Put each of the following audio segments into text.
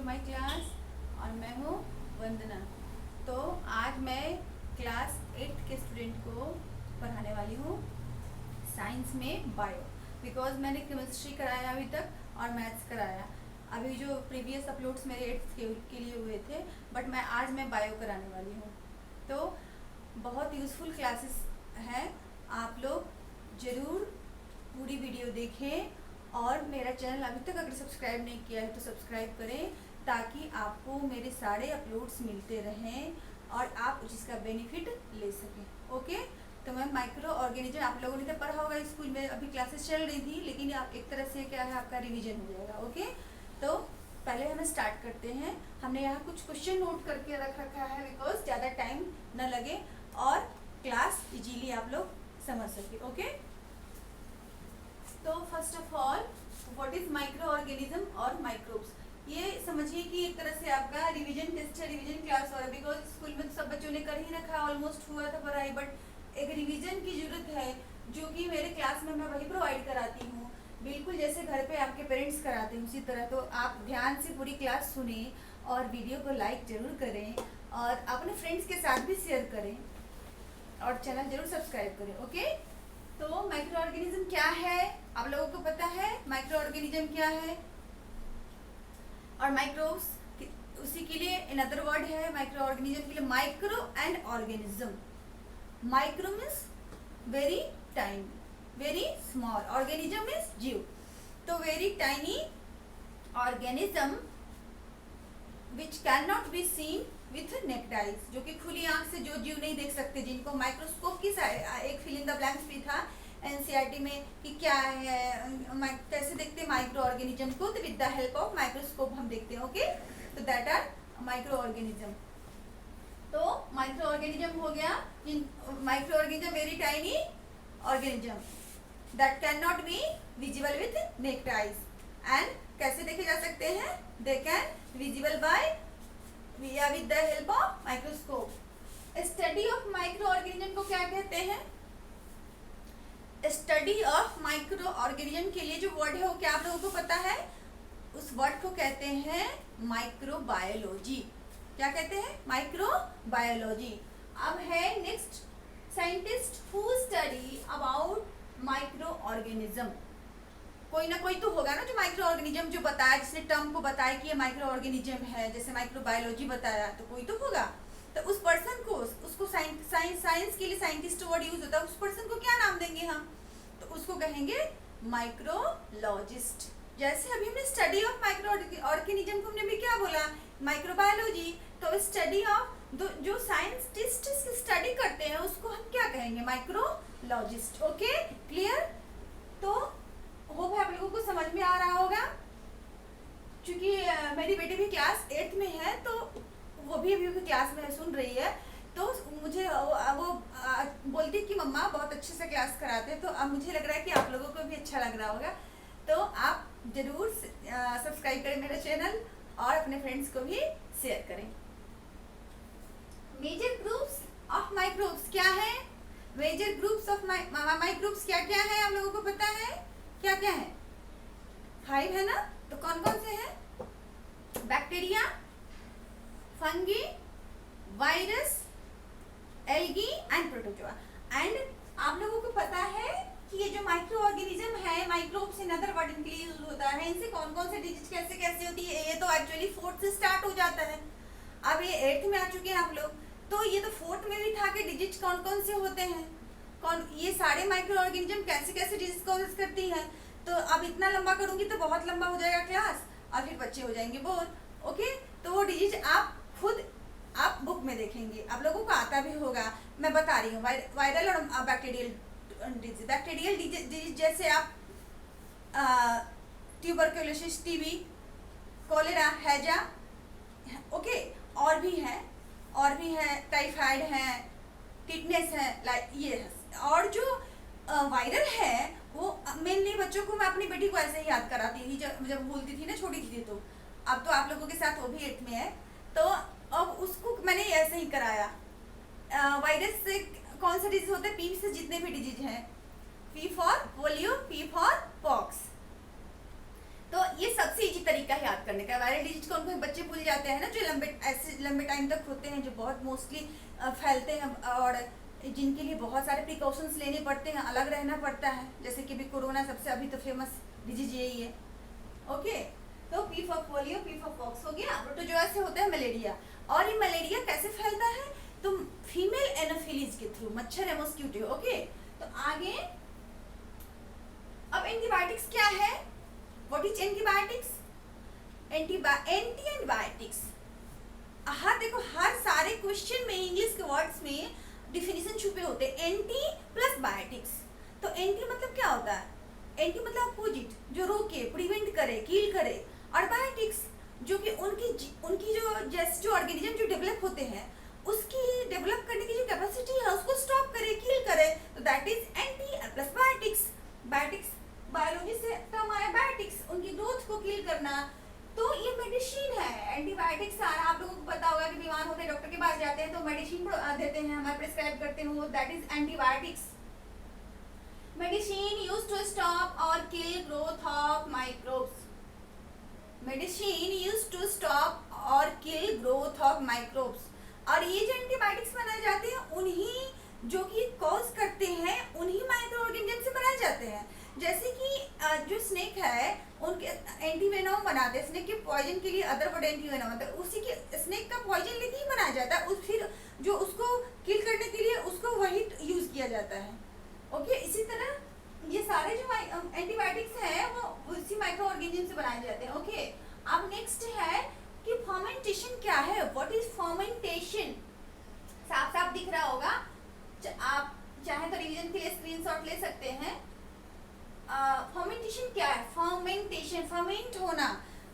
To my class और मैं हूँ वंदना। तो आज मैं क्लास 8 के स्टूडेंट को पढ़ाने वाली हूँ साइंस में बायो, बिकॉज मैंने केमिस्ट्री कराया अभी तक और मैथ्स कराया। अभी जो प्रीवियस अपलोड्स मेरे 8th के लिए हुए थे, बट आज मैं बायो कराने वाली हूँ। तो बहुत यूज़फुल क्लासेस हैं, आप लोग ज़रूर पूरी वीडियो देखें और मेरा चैनल अभी तक अगर सब्सक्राइब नहीं किया है तो सब्सक्राइब करें, ताकि आपको मेरे सारे अपलोड्स मिलते रहें और आप उसका बेनिफिट ले सकें। ओके, तो मैं माइक्रो ऑर्गेनिज्म आप लोगों ने तो पढ़ा होगा स्कूल में, अभी क्लासेस चल रही थी, लेकिन आप एक तरह से क्या है आपका रिवीजन हो जाएगा। ओके, तो पहले हमें स्टार्ट करते हैं। हमने यहाँ कुछ क्वेश्चन नोट करके रख रखा है, बिकॉज ज़्यादा टाइम न लगे और क्लास इजीली आप लोग समझ सके। ओके, तो first of all what is micro organism और माइक्रोब्स, ये समझिए कि एक तरह से आपका रिवीजन टेस्ट है, रिवीजन क्लास हो रहा है, बिकॉज स्कूल में तो सब बच्चों ने कर ही रखा, ऑलमोस्ट हुआ था पढ़ाई, बट एक रिवीजन की जरूरत है जो कि मेरे क्लास में मैं वही प्रोवाइड कराती हूँ, बिल्कुल जैसे घर पे आपके पेरेंट्स कराते हैं उसी तरह। तो आप ध्यान से पूरी क्लास सुने और वीडियो को लाइक जरूर करें और अपने फ्रेंड्स के साथ भी शेयर करें और चैनल जरूर सब्सक्राइब करें। ओके, तो माइक्रो ऑर्गेनिज्म क्या है आप लोगों को पता है? माइक्रो ऑर्गेनिज्म क्या है और माइक्रोब्स उसी के लिए अनदर वर्ड है माइक्रो ऑर्गेनिज्म के लिए, micro and organism. Micro means very tiny, very small, organism means जीव। तो very tiny organism which can not be seen with naked eyes, जो कि खुली आंख से जो जीव नहीं देख सकते, जिनको माइक्रोस्कोप की एक फिल इन द ब्लैंक्स भी था एनसीईआरटी में कि क्या है कैसे देखते हैं माइक्रो ऑर्गेनिज्म को, तो with the help of microscope हम देखते हैं। ओके, तो दैट आर माइक्रो ऑर्गेनिज्म। तो माइक्रो ऑर्गेनिज्म हो गया, microorganism very tiny organism that can not be visible with naked eyes, and कैसे देखे जा सकते हैं? They can visible by with the help of microscope. Study of microorganism को क्या कहते हैं? स्टडी ऑफ माइक्रो ऑर्गेनिज्म के लिए जो वर्ड है वो क्या आप लोगों को पता है? उस वर्ड को कहते हैं माइक्रोबायोलॉजी। क्या कहते हैं? माइक्रोबायोलॉजी। अब है next, scientist who study about micro organism. कोई ना कोई तो होगा ना जो माइक्रो ऑर्गेनिज्म जो बताया, जिसने टर्म को बताया कि ये माइक्रो ऑर्गेनिज्म है, जैसे माइक्रोबायोलॉजी बताया, तो कोई तो होगा। तो उस पर्सन को, उसको साइंस के लिए साइंटिस्ट वर्ड यूज होता है, उस पर्सन को क्या नाम देंगे हम? तो उसको कहेंगे माइक्रोलॉजिस्ट। जैसे अभी हमने स्टडी ऑफ माइक्रो ऑर्गेनिज्म को हमने भी क्या बोला? माइक्रोबायोलॉजी। तो स्टडी ऑफ जो साइंटिस्ट स्टडी करते हैं उसको हम क्या कहेंगे? माइक्रोलॉजिस्ट। Okay, clear? तो होप है आप लोगों को समझ में आ रहा होगा। क्योंकि मेरी बेटी भी क्लास 8 में है, तो वो भी अभी क्लास में सुन रही है, तो मुझे वो बोलती कि मम्मा बहुत अच्छे से क्लास कराते हैं। तो अब मुझे लग रहा है कि आप लोगों को भी अच्छा लग रहा होगा, तो आप जरूर सब्सक्राइब करें मेरा चैनल और अपने फ्रेंड्स को भी शेयर करें। मेजर ग्रुप्स ऑफ माइक्रोब्स क्या है? मेजर ग्रुप्स ऑफ माइक्रोब्स क्या क्या है आप लोगों को पता है? क्या क्या है? 5 है ना? तो कौन कौन से हैं? Bacteria, fungi, virus, algae and protozoa. And आप लोगों को पता है कि ये जो माइक्रो ऑर्गेनिज्म है, माइक्रोब्स इन अदर वर्ड इनके लिए यूज होता है, इनसे कौन कौन से डिजीज कैसे कैसे होती है? ये तो एक्चुअली 4th से स्टार्ट हो जाता है, अब ये 8th में आ चुके हैं आप लोग, तो ये तो 4th में भी था कि डिजीज कौन कौन से होते हैं, कौन ये सारे माइक्रो ऑर्गेनिज्म कैसे कैसे डिजीज कॉज करती हैं। तो अब इतना लंबा करूंगी तो बहुत लंबा हो जाएगा क्लास और फिर बच्चे हो जाएंगे बोर। ओके, तो वो डिजीज आप खुद आप बुक में देखेंगे, आप लोगों को आता भी होगा, मैं बता रही हूँ। वायरल और बैक्टीरियल डिजीज। बैक्टीरियल डिजीज जैसे आप ट्यूबरकुलोसिस, टीबी, कोलेरा, हैजा, ओके, और भी है टाइफाइड है, टिटनेस है, लाइक ये है। और जो वायरल है वो मेनली बच्चों को, मैं अपनी बेटी को ऐसे ही याद कराती थी जब भूलती थी ना, छोटी थी, तो अब तो आप लोगों के साथ वो भी 8th में है, तो अब उसको मैंने ऐसे ही कराया। वायरस से कौन से डिजीज होते हैं? पी से जितने भी डिजीज हैं, P for polio, P for pox. तो ये सबसे इजी तरीका है याद करने का। वायरल डिजीज कौन कौन बच्चे भूल जाते हैं ना, जो लंबे टाइम तक होते हैं, जो बहुत मोस्टली फैलते हैं और जिनके लिए बहुत सारे प्रिकॉशंस लेने पड़ते हैं, अलग रहना पड़ता है, जैसे कि भी कोरोना सबसे अभी तो फेमस डिजीज यही है। ओके, तो P for polio, P for pox हो गया। प्रोटोजोआ से होता है मलेरिया, और ये मलेरिया कैसे फैलता है, तो फीमेल एनोफिलीज के थ्रू, मच्छर है मॉस्किटो। ओके, तो आगे अब एंटीबायोटिक्स क्या है, what is antibiotics, anti antibiotics. हाँ देखो, हर सारे क्वेश्चन में इंग्लिश के वर्ड्स में डिफिनीशन छुपे होते हैं, एंटी प्लस बायोटिक्स। तो एंटी मतलब क्या होता है, एंटी मतलब अपोजिट, जो रोके, प्रिवेंट करे, किल करे, और बायोटिक्स जो कि उनकी जो ऑर्गेनिज्म जो डेवलप होते हैं, उसकी डेवलप करने की जो कैपेसिटी है उसको स्टॉप करे, किल करे, तो that is anti plus biotics. Biotics biology से टर्म आया बायोटिक्स, उनकी ग्रोथ को किल करना। तो ये मेडिसिन है, एंटीबायोटिक्स सारा आप लोगों को पता होगा कि बीमार होते हैं डॉक्टर के पास जाते हैं तो मेडिसिन देते हैं, हमें प्रिस्क्राइब करते हैं, वो that is antibiotics. Medicine used to stop और kill growth of microbes, medicine used to stop और किल ग्रोथ ऑफ माइक्रोब्स। और ये जो एंटीबायोटिक्स बनाए जाते हैं उन्हीं जो कि कॉज करते हैं, उन्हीं माइक्रो ऑर्गेनिज्म से बनाए जाते हैं। जैसे कि जो स्नेक है उनके एंटीवेनम बनाते हैं, स्नेक के पॉइजन के लिए अदर वर्ड एंटीवेनम होता है, उसी के स्नेक का पॉइजन लेके ही बनाया जाता है, उस फिर जो उसको किल करने के लिए उसको वही यूज किया जाता है। ओके, इसी तरह ये सारे जो एंटीबायोटिक्स हैं वो उसी माइक्रो ऑर्गेनिज्म से बनाए जाते हैं। ओके, अब नेक्स्ट है कि फर्मेंटेशन क्या है, व्हाट इज फर्मेंटेशन। साफ साफ दिख रहा होगा, आप चाहे तो रिवीजन के लिए स्क्रीनशॉट ले सकते हैं। फर्मेंटेशन क्या है, फर्मेंटेशन, फर्मेंट होना।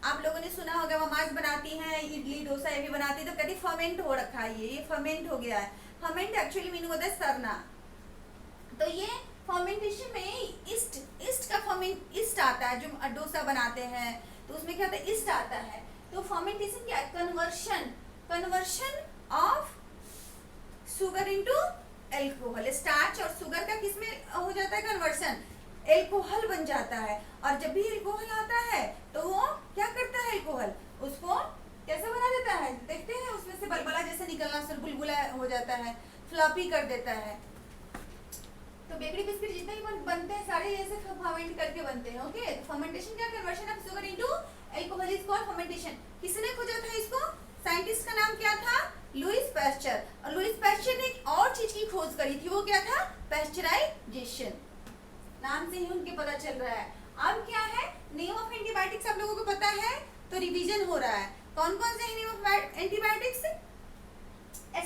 आप लोगों ने सुना होगा ममाज बनाती हैं इडली डोसा ये भी बनाती है तो कहती फर्मेंट हो रखा है, ये फर्मेंट हो गया है। फर्मेंट एक्चुअली मीनिंग होता है सरना। तो ये फर्मेंटेशन में ईस्ट का फर्मेंट, ईस्ट आता है, जो डोसा बनाते हैं तो उसमें क्या होता है, ईस्ट आता है। तो फर्मेंटेशन क्या है, conversion of sugar into alcohol. Starch और शुगर का किसमें हो जाता है कन्वर्शन, एल्कोहल बन जाता है। और जब भी एल्कोहल आता है तो वो क्या करता है, एल्कोहल उसको कैसे बना देता है, देखते हैं उसमें से बलबला जैसे निकलना, फिर बुलबुला हो जाता है, फ्लफी कर देता है। तो बेकरी बिस्किट जितने भी बनते हैं सारे ऐसे फर्मेंट करके बनते हैं। ओके, फर्मेंटेशन क्या, conversion of sugar into alcohol is called fermentation. किसने खोजा था इसको, साइंटिस्ट का नाम क्या था, लुईस पैस्चर। और लुईस पैस्चर ने एक और चीज की खोज करी थी, वो क्या था, पैस्चराइजेशन। नाम से ही उनके पता चल रहा है। अब क्या है, नेम ऑफ एंटीबायोटिक्स आप लोगों को पता है, तो रिवीजन हो रहा है। कौन कौन से हैं name of antibiotics,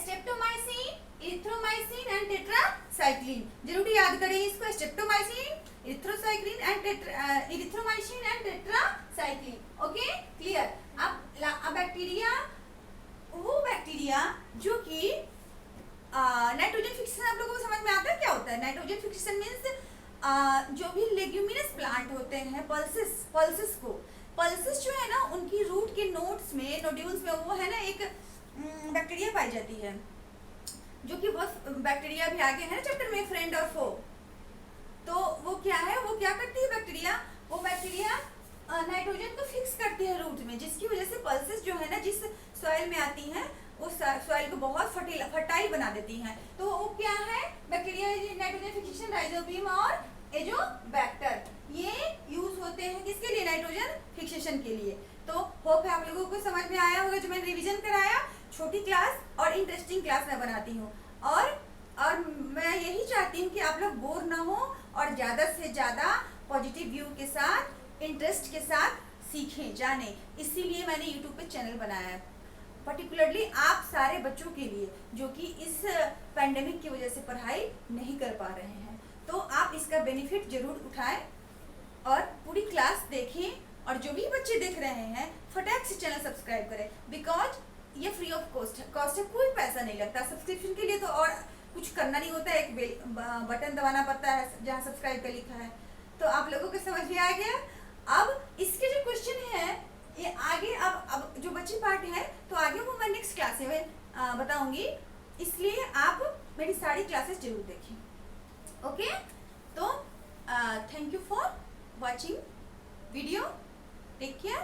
streptomycin, erythromycin and tetracycline. जरूर याद करें इसको, streptomycin, erythromycin and tetracycline. Okay, clear. अब बैक्टीरिया, वो बैक्टीरिया जो कि नाइट्रोजन फिक्सेशन, आप लोगों को समझ में आता है क्या होता है नाइट्रोजन फिक्सेशन, मीन्स जो भी लेग्यूमिनस प्लांट होते हैं, पल्सेस जो है ना, उनकी रूट के नोड्यूल्स में वो है ना एक बैक्टीरिया पाई जाती है, जो कि बहुत बैक्टीरिया भी आगे है ना चैप्टर में, फ्रेंड और फो। तो वो क्या है, वो क्या करती है बैक्टीरिया, वो बैक्टीरिया नाइट्रोजन को फिक्स करती है रूट में, जिसकी वजह से पल्सेस जो है ना जिस सॉइल में आती हैं उस सॉइल को बहुत फर्टाइल बना देती हैं। तो वो क्या है, बैक्टीरिया नाइट्रोजन फिक्सेशन, राइजोबियम और एजोबैक्टर, ये यूज होते हैं किसके लिए, नाइट्रोजन फिक्सेशन के लिए। तो होप है आप लोगों को समझ में आया होगा, जो मैंने रिवीजन कराया, छोटी क्लास और इंटरेस्टिंग क्लास मैं बनाती हूँ, और मैं यही चाहती हूँ कि आप लोग बोर ना हो और ज़्यादा से ज़्यादा पॉजिटिव व्यू के साथ, इंटरेस्ट के साथ सीखें, जानें। इसीलिए मैंने यूट्यूब पे चैनल बनाया है, पर्टिकुलरली आप सारे बच्चों के लिए जो कि इस पैंडेमिक की वजह से पढ़ाई नहीं कर पा रहे हैं। तो आप इसका बेनिफिट जरूर उठाएं और पूरी क्लास देखें, और जो भी बच्चे देख रहे हैं फटाक से चैनल सब्सक्राइब करें, बिकॉज ये फ्री ऑफ कॉस्ट है, कोई पैसा नहीं लगता सब्सक्रिप्शन के लिए, तो और कुछ करना नहीं होता है, एक बटन दबाना पड़ता है जहाँ सब्सक्राइब का लिखा है। तो आप लोगों को समझ में आ गया। अब इसके जो क्वेश्चन है ये आगे, अब जो बच्चे पार्ट है तो आगे वो मैं नेक्स्ट क्लास में बताऊंगी, इसलिए आप मेरी सारी क्लासेस जरूर देखें। ओके, तो thank you for watching video, take care.